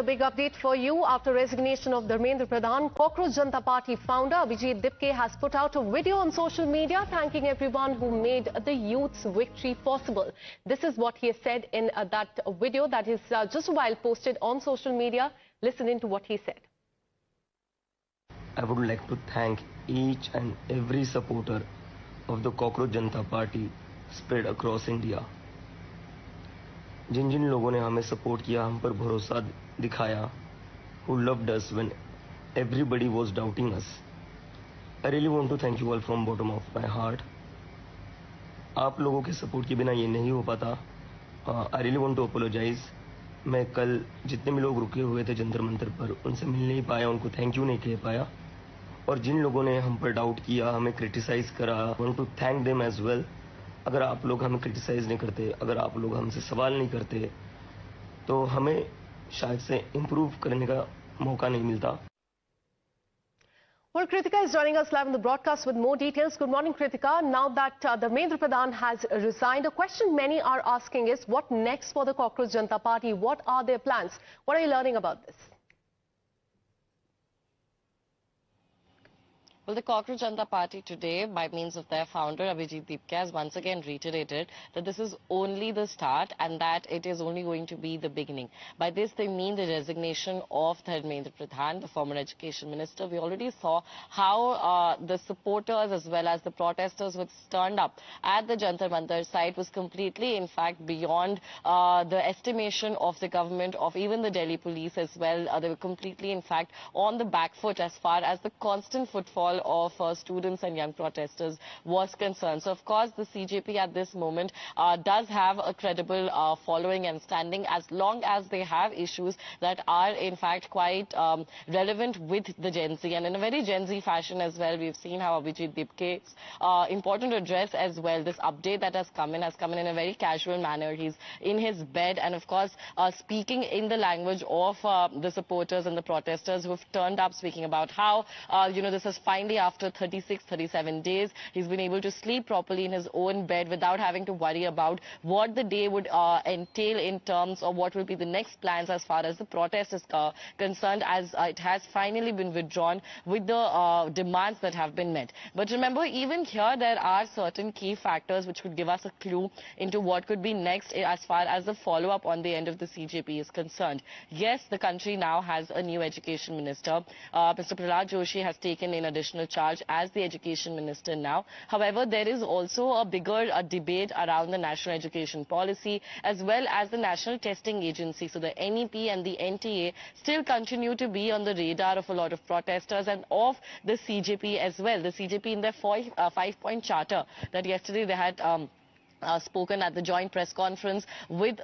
Big update for you. After resignation of Dharmendra Pradhan, Cockroach Janata Party founder Abhijeet Dipke has put out a video on social media thanking everyone who made the youth's victory possible. This is what he has said in that video that is just a while posted on social media. Listen in to what he said. I would like to thank each and every supporter of the Cockroach Janata Party spread across India. जिन जिन लोगों ने हमें support किया, हम पर भरोसा दिखाया, who loved us when everybody was doubting us. I really want to thank you all from bottom of my heart. आप लोगों के सपोर्ट के बिना ये नहीं हो पाता. I really want to apologize. मैं कल जितने भी लोग रुके हुए थे जंतर मंतर पर, उनसे मिल नहीं पाया, उनको थैंक यू नहीं कह पाया. और जिन लोगों ने हम पर डाउट किया, हमें क्रिटिसाइज करा, I want to thank them as well. अगर आप लोग हमें क्रिटिसाइज नहीं करते, अगर आप लोग हमसे सवाल नहीं करते, तो हमें शायद से इम्प्रूव करने का मौका नहीं मिलता. Well, Kritika is joining us live on the broadcast with more details. Good morning, Kritika. Now that Dharmendra Pradhan has resigned, a question many are asking is what next for the Cockroach Janata Party? What are their plans? What are you learning about this? Well, the Cockroach Janata Party today, by means of their founder, Abhijeet Dipke, has once again reiterated that this is only the start and that it is only going to be the beginning. By this, they mean the resignation of Dharmendra Pradhan, the former education minister. We already saw how the supporters as well as the protesters who turned up at the Jantar Mantar site was completely, in fact, beyond the estimation of the government, of even the Delhi police as well. They were completely, in fact, on the back foot as far as the constant footfall of students and young protesters was concerned. So, of course, the CJP at this moment does have a credible following and standing as long as they have issues that are, in fact, quite relevant with the Gen Z. And in a very Gen Z fashion as well, we've seen how Abhijeet Dipke's important address as well, this update that has come in in a very casual manner. He's in his bed and, of course, speaking in the language of the supporters and the protesters who've turned up, speaking about how, this has finally, after 37 days, he's been able to sleep properly in his own bed without having to worry about what the day would entail in terms of what will be the next plans as far as the protest is concerned, as it has finally been withdrawn with the demands that have been met. But remember, even here, there are certain key factors which could give us a clue into what could be next as far as the follow-up on the end of the CJP is concerned. Yes, the country now has a new education minister. Mr. Prahlad Joshi has taken in additional charge as the education minister now. However, there is also a bigger debate around the national education policy as well as the national testing agency. So the NEP and the NTA still continue to be on the radar of a lot of protesters and of the CJP as well. The CJP in their five-point charter that yesterday they had spoken at the joint press conference with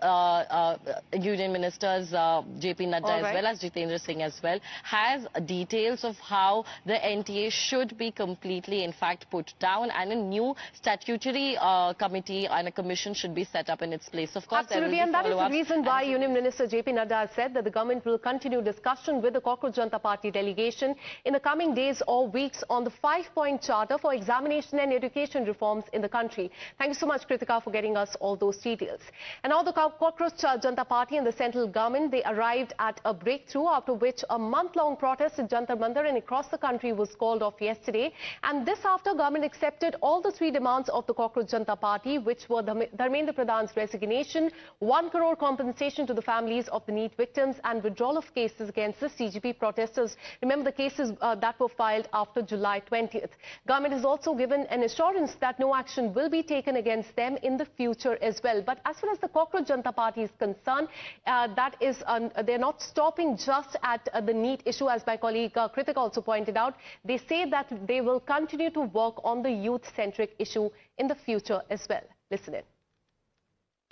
Union Ministers JP Nadda as well as Jitendra Singh as well, has details of how the NTA should be completely, in fact, put down, and a new statutory committee and a commission should be set up in its place. Of course, absolutely, and that is the reason why Union Minister JP Nadda has said that the government will continue discussion with the Cockroach Janata Party delegation in the coming days or weeks on the 5-point charter for examination and education reforms in the country. Thank you so much, Kritika, for getting us all those details. And now the Cockroach Janata Party and the central government, they arrived at a breakthrough, after which a month-long protest at Jantar Mantar and across the country was called off yesterday. And this after government accepted all the 3 demands of the Cockroach Janata Party, which were Dharmendra Pradhan's resignation, 1 crore compensation to the families of the NEET victims, and withdrawal of cases against the CJP protesters. Remember the cases that were filed after July 20th. Government has also given an assurance that no action will be taken against them in the future as well. But as far as the Cockroach Janata Party is concerned, that is, they're not stopping just at the NEET issue, as my colleague Kritika also pointed out. They say that they will continue to work on the youth-centric issue in the future as well. Listen in.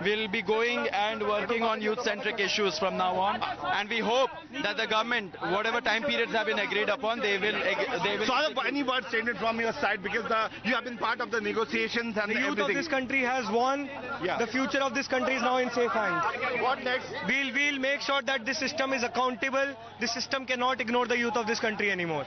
We'll be going and working on youth-centric issues from now on, and we hope that the government, whatever time periods have been agreed upon, they will. So, any word statement from your side, because you have been part of the negotiations and the youth everything. of this country has won. Yeah. The future of this country is now in safe hands. What next? We'll make sure that this system is accountable. This system cannot ignore the youth of this country anymore.